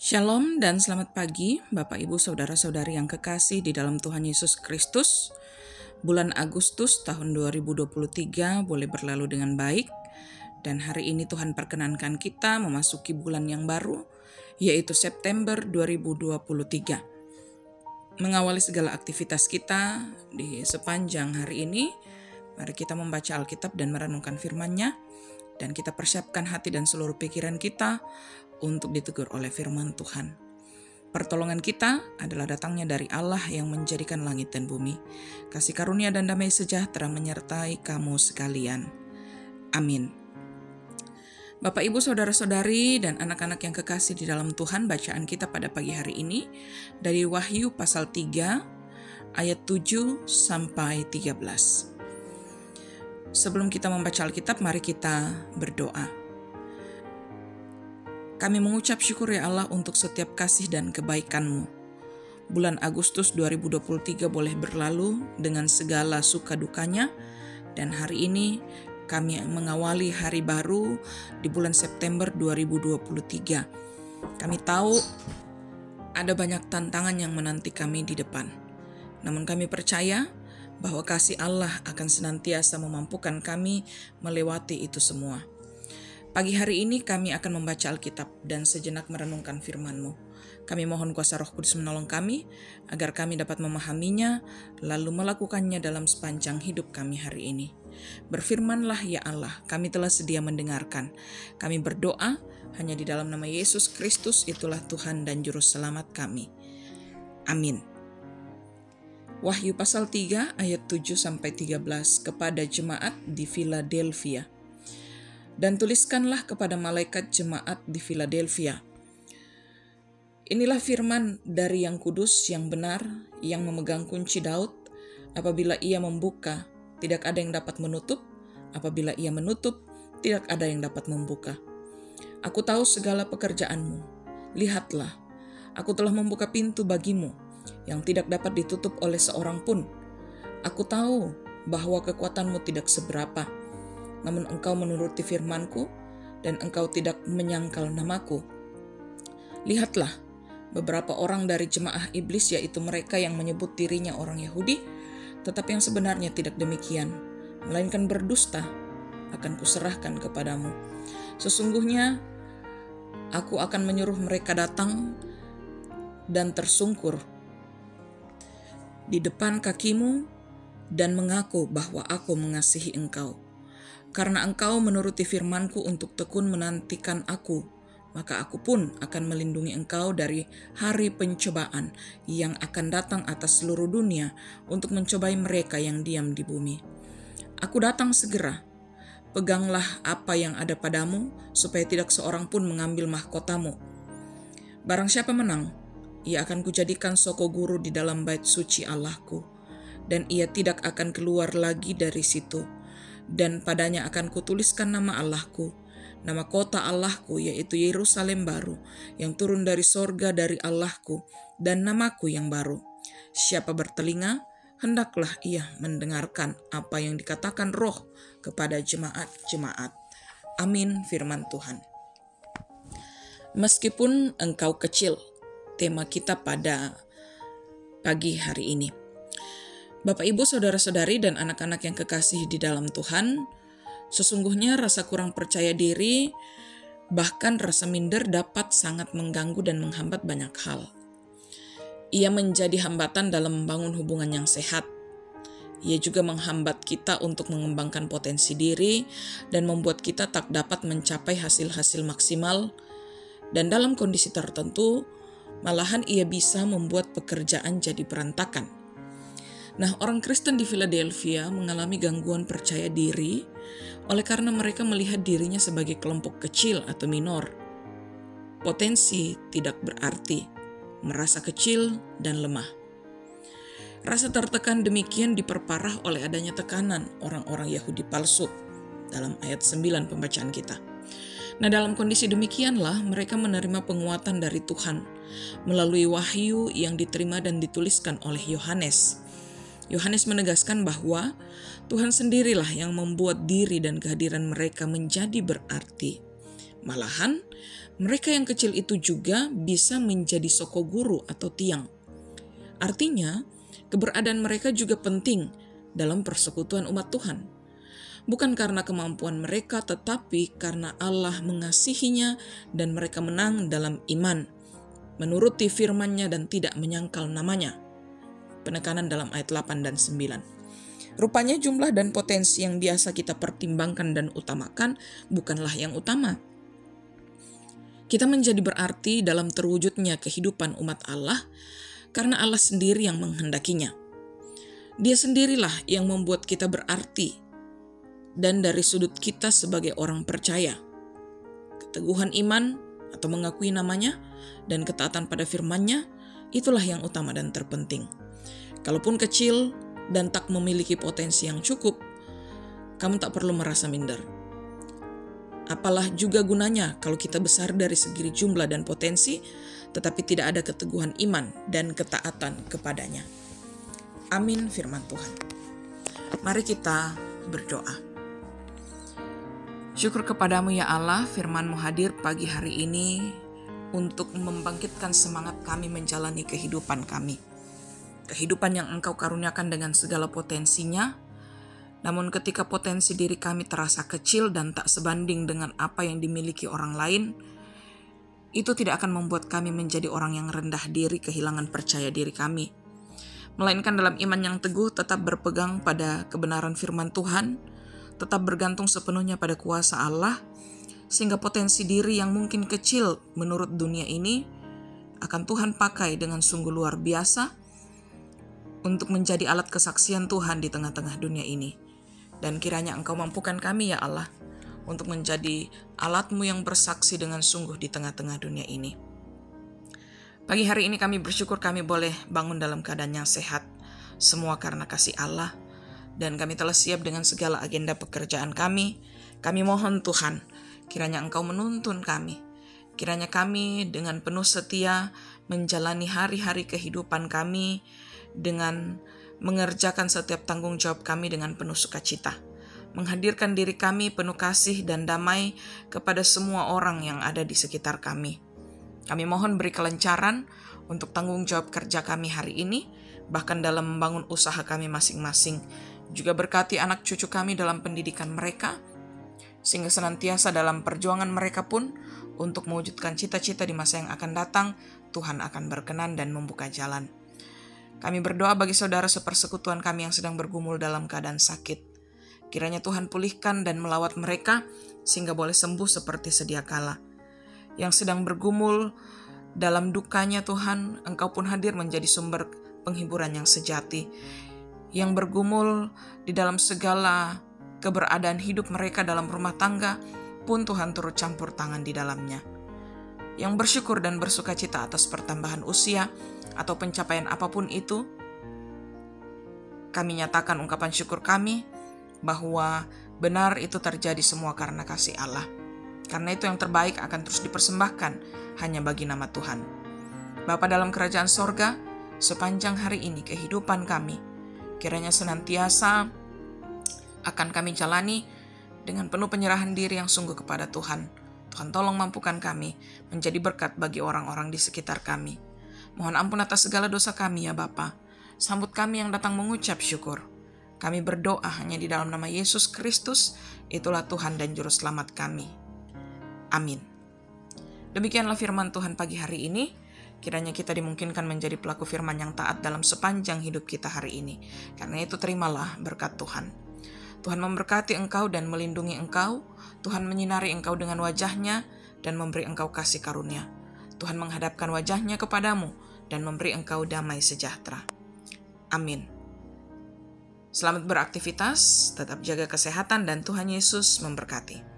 Shalom dan selamat pagi Bapak Ibu Saudara-saudari yang kekasih di dalam Tuhan Yesus Kristus. Bulan Agustus tahun 2023 boleh berlalu dengan baik, dan hari ini Tuhan perkenankan kita memasuki bulan yang baru, yaitu September 2023. Mengawali segala aktivitas kita di sepanjang hari ini, mari kita membaca Alkitab dan merenungkan firman-Nya, dan kita persiapkan hati dan seluruh pikiran kita untuk ditegur oleh firman Tuhan. Pertolongan kita adalah datangnya dari Allah yang menjadikan langit dan bumi. Kasih karunia dan damai sejahtera menyertai kamu sekalian. Amin. Bapak, Ibu, Saudara-saudari, dan anak-anak yang kekasih di dalam Tuhan, bacaan kita pada pagi hari ini dari Wahyu pasal 3 ayat 7 sampai 13. Sebelum kita membaca Alkitab, mari kita berdoa. Kami mengucap syukur ya Allah untuk setiap kasih dan kebaikan-Mu. Bulan Agustus 2023 boleh berlalu dengan segala suka dukanya, dan hari ini kami mengawali hari baru di bulan September 2023. Kami tahu ada banyak tantangan yang menanti kami di depan. Namun kami percaya bahwa kasih Allah akan senantiasa memampukan kami melewati itu semua. Pagi hari ini kami akan membaca Alkitab dan sejenak merenungkan firman-Mu. Kami mohon kuasa Roh Kudus menolong kami, agar kami dapat memahaminya, lalu melakukannya dalam sepanjang hidup kami hari ini. Berfirmanlah ya Allah, kami telah sedia mendengarkan. Kami berdoa hanya di dalam nama Yesus Kristus, itulah Tuhan dan Juru Selamat kami. Amin. Wahyu pasal 3 ayat 7-13 kepada jemaat di Philadelphia. Dan tuliskanlah kepada malaikat jemaat di Philadelphia. Inilah firman dari yang kudus, yang benar, yang memegang kunci Daud. Apabila ia membuka, tidak ada yang dapat menutup. Apabila ia menutup, tidak ada yang dapat membuka. Aku tahu segala pekerjaanmu. Lihatlah, aku telah membuka pintu bagimu, yang tidak dapat ditutup oleh seorang pun. Aku tahu bahwa kekuatanmu tidak seberapa, namun engkau menuruti firman-Ku, dan engkau tidak menyangkal nama-Ku. Lihatlah, beberapa orang dari jemaah iblis, yaitu mereka yang menyebut dirinya orang Yahudi, tetapi yang sebenarnya tidak demikian, melainkan berdusta, akan kuserahkan kepadamu. Sesungguhnya, aku akan menyuruh mereka datang dan tersungkur di depan kakimu dan mengaku bahwa aku mengasihi engkau. Karena engkau menuruti firman-Ku untuk tekun menantikan aku, maka aku pun akan melindungi engkau dari hari pencobaan yang akan datang atas seluruh dunia untuk mencobai mereka yang diam di bumi. Aku datang segera. Peganglah apa yang ada padamu, supaya tidak seorang pun mengambil mahkotamu. Barang siapa menang, ia akan kujadikan soko guru di dalam bait suci Allahku, dan ia tidak akan keluar lagi dari situ. Dan padanya akan kutuliskan nama Allahku, nama kota Allahku, yaitu Yerusalem baru, yang turun dari sorga dari Allahku, dan namaku yang baru. Siapa bertelinga, hendaklah ia mendengarkan apa yang dikatakan Roh kepada jemaat-jemaat. Amin, firman Tuhan. Meskipun engkau kecil, tema kita pada pagi hari ini. Bapak, Ibu, Saudara-saudari, dan anak-anak yang kekasih di dalam Tuhan, sesungguhnya rasa kurang percaya diri, bahkan rasa minder dapat sangat mengganggu dan menghambat banyak hal. Ia menjadi hambatan dalam membangun hubungan yang sehat. Ia juga menghambat kita untuk mengembangkan potensi diri dan membuat kita tak dapat mencapai hasil-hasil maksimal. Dan dalam kondisi tertentu, malahan ia bisa membuat pekerjaan jadi berantakan. Nah, orang Kristen di Philadelphia mengalami gangguan percaya diri oleh karena mereka melihat dirinya sebagai kelompok kecil atau minor. Potensi tidak berarti, merasa kecil dan lemah. Rasa tertekan demikian diperparah oleh adanya tekanan orang-orang Yahudi palsu dalam ayat 9 pembacaan kita. Nah, dalam kondisi demikianlah mereka menerima penguatan dari Tuhan melalui wahyu yang diterima dan dituliskan oleh Yohanes. Yohanes menegaskan bahwa Tuhan sendirilah yang membuat diri dan kehadiran mereka menjadi berarti. Malahan, mereka yang kecil itu juga bisa menjadi sokoguru atau tiang. Artinya, keberadaan mereka juga penting dalam persekutuan umat Tuhan. Bukan karena kemampuan mereka, tetapi karena Allah mengasihinya dan mereka menang dalam iman, menuruti firman-Nya dan tidak menyangkal namanya. Penekanan dalam ayat 8 dan 9. Rupanya jumlah dan potensi yang biasa kita pertimbangkan dan utamakan bukanlah yang utama. Kita menjadi berarti dalam terwujudnya kehidupan umat Allah karena Allah sendiri yang menghendakinya. Dia sendirilah yang membuat kita berarti, dan dari sudut kita sebagai orang percaya, keteguhan iman atau mengakui namanya dan ketaatan pada firman-Nya, itulah yang utama dan terpenting. Kalaupun kecil dan tak memiliki potensi yang cukup, kamu tak perlu merasa minder. Apalah juga gunanya kalau kita besar dari segi jumlah dan potensi, tetapi tidak ada keteguhan iman dan ketaatan kepadanya. Amin firman Tuhan. Mari kita berdoa. Syukur kepadamu ya Allah, firman-Mu hadir pagi hari ini untuk membangkitkan semangat kami menjalani kehidupan kami. Kehidupan yang Engkau karuniakan dengan segala potensinya, namun ketika potensi diri kami terasa kecil dan tak sebanding dengan apa yang dimiliki orang lain, itu tidak akan membuat kami menjadi orang yang rendah diri, kehilangan percaya diri kami. Melainkan dalam iman yang teguh tetap berpegang pada kebenaran firman Tuhan, tetap bergantung sepenuhnya pada kuasa Allah, sehingga potensi diri yang mungkin kecil menurut dunia ini akan Tuhan pakai dengan sungguh luar biasa untuk menjadi alat kesaksian Tuhan di tengah-tengah dunia ini. Dan kiranya Engkau mampukan kami ya Allah untuk menjadi alat-Mu yang bersaksi dengan sungguh di tengah-tengah dunia ini. Pagi hari ini kami bersyukur kami boleh bangun dalam keadaan yang sehat, semua karena kasih Allah, dan kami telah siap dengan segala agenda pekerjaan kami. Kami mohon Tuhan, kiranya Engkau menuntun kami, kiranya kami dengan penuh setia menjalani hari-hari kehidupan kami dengan mengerjakan setiap tanggung jawab kami dengan penuh sukacita, menghadirkan diri kami penuh kasih dan damai kepada semua orang yang ada di sekitar kami. Kami mohon beri kelancaran untuk tanggung jawab kerja kami hari ini, bahkan dalam membangun usaha kami masing-masing. Juga berkati anak cucu kami dalam pendidikan mereka, sehingga senantiasa dalam perjuangan mereka pun untuk mewujudkan cita-cita di masa yang akan datang, Tuhan akan berkenan dan membuka jalan. Kami berdoa bagi saudara sepersekutuan kami yang sedang bergumul dalam keadaan sakit. Kiranya Tuhan pulihkan dan melawat mereka sehingga boleh sembuh seperti sedia kala. Yang sedang bergumul dalam dukanya Tuhan, Engkau pun hadir menjadi sumber penghiburan yang sejati. Yang bergumul di dalam segala keberadaan hidup mereka dalam rumah tangga pun Tuhan turut campur tangan di dalamnya. Yang bersyukur dan bersukacita atas pertambahan usia atau pencapaian apapun itu, kami nyatakan ungkapan syukur kami bahwa benar itu terjadi semua karena kasih Allah. Karena itu yang terbaik akan terus dipersembahkan hanya bagi nama Tuhan. Bapa dalam kerajaan sorga, sepanjang hari ini kehidupan kami, kiranya senantiasa akan kami jalani dengan penuh penyerahan diri yang sungguh kepada Tuhan. Tuhan tolong mampukan kami menjadi berkat bagi orang-orang di sekitar kami. Mohon ampun atas segala dosa kami ya Bapa. Sambut kami yang datang mengucap syukur. Kami berdoa hanya di dalam nama Yesus Kristus, itulah Tuhan dan Juru Selamat kami. Amin. Demikianlah firman Tuhan pagi hari ini. Kiranya kita dimungkinkan menjadi pelaku firman yang taat dalam sepanjang hidup kita hari ini. Karena itu terimalah berkat Tuhan. Tuhan memberkati engkau dan melindungi engkau. Tuhan menyinari engkau dengan wajah-Nya dan memberi engkau kasih karunia. Tuhan menghadapkan wajah-Nya kepadamu dan memberi engkau damai sejahtera. Amin. Selamat beraktivitas, tetap jaga kesehatan dan Tuhan Yesus memberkati.